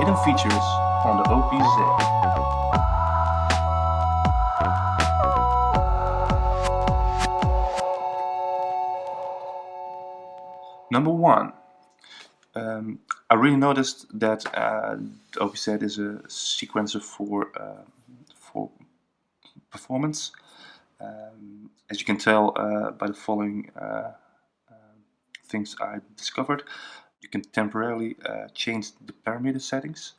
hidden features on the OPZ. Number 1. I really noticed that the OPZ is a sequencer for performance. As you can tell by the following things I discovered, you can temporarily change the parameter settings.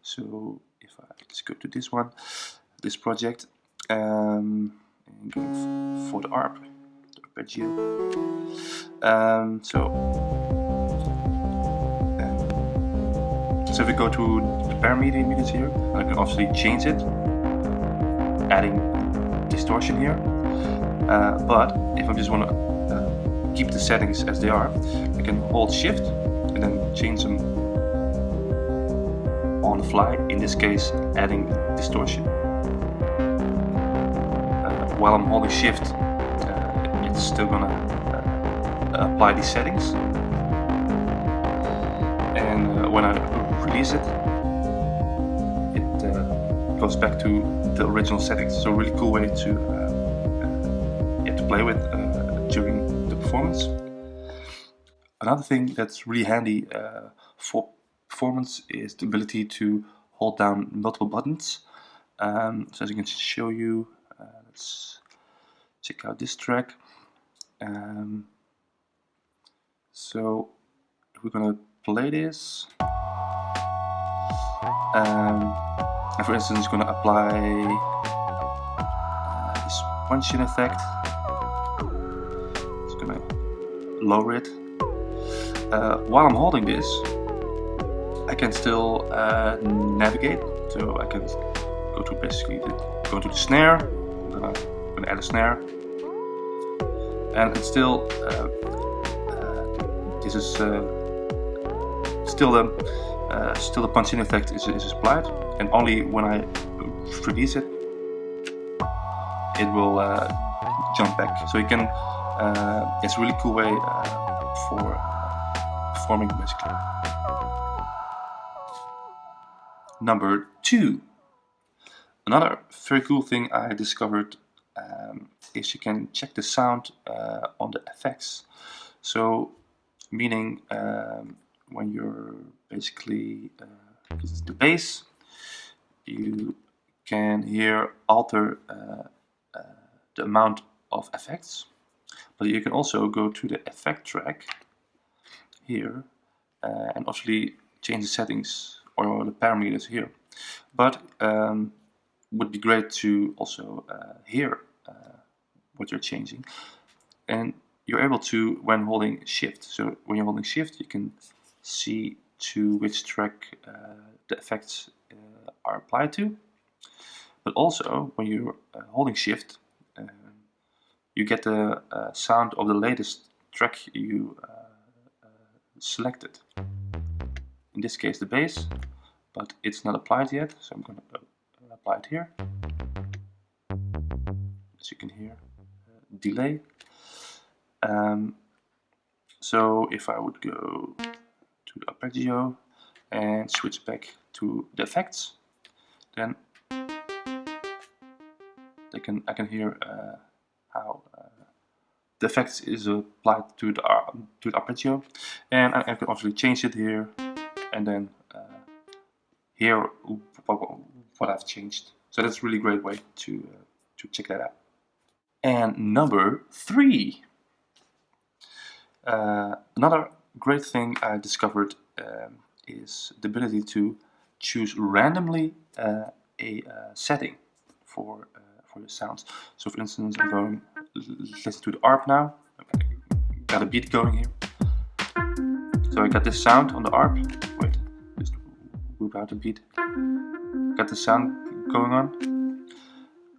So if let's go to this one, this project, and go for the ARP, the arpeggio. So if we go to the parameters here, I can obviously change it, adding distortion here. But if I just want to keep the settings as they are, I can hold Shift and then change them on the fly. In this case, adding distortion. While I'm holding Shift, it's still gonna apply these settings. And when I release it, it goes back to the original settings. So a really cool way to play with during the performance. Another thing that's really handy for performance is the ability to hold down multiple buttons. So as I can show you, let's check out this track. So if we're gonna play this, and for instance, it's gonna apply this punch-in effect. It's gonna lower it. While I'm holding this, I can still navigate. So I can go to the snare. I'm gonna add a snare, and it's still this is still the punch-in effect is applied, and only when I release it, it will jump back. So you can. It's a really cool way for performing, basically. Number 2. Another very cool thing I discovered is you can check the sound on the effects. So, meaning when you're basically this is the bass, you can here alter the amount of effects, but you can also go to the effect track here and obviously change the settings or the parameters here. But would be great to also hear what you're changing, and you're able to when holding Shift. So when you're holding Shift, you can see to which track the effects are applied to. But also when you're holding Shift, you get the sound of the latest track you selected. In this case, the bass, but it's not applied yet, so I'm going to apply it here. As you can hear, delay. So if I would go to the arpeggio and switch back to the effects, then I can hear how the effects is applied to the arpeggio, and I can obviously change it here and then hear what I've changed. So that's a really great way to check that out. And number 3. Another great thing I discovered is the ability to choose randomly a setting for your sounds. So for instance, I'm going listen to the ARP now. Got a beat going here. So I got this sound on the ARP. Wait, just move out the beat. Got the sound going on.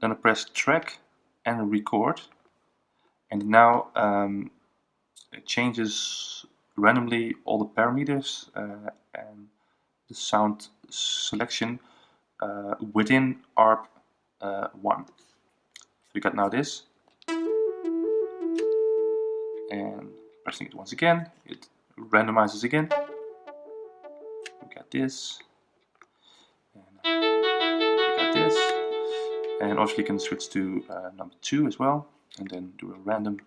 Then I press track and record, and now it changes randomly all the parameters and the sound selection within ARP 1. So we got now this, and pressing it once again, it randomizes again. We got this, this. And also you can switch to number 2 as well, and then do a random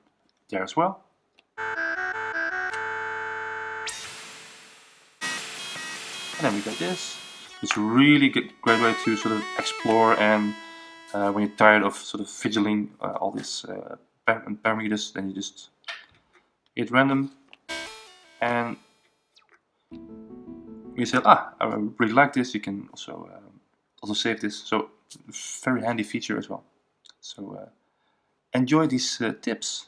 there as well. And then we got this. It's a really great way to sort of explore, and when you're tired of sort of fidgeting all these parameters, then you just hit random, and you say, I really like this. You can also save this. So very handy feature as well. So enjoy these tips.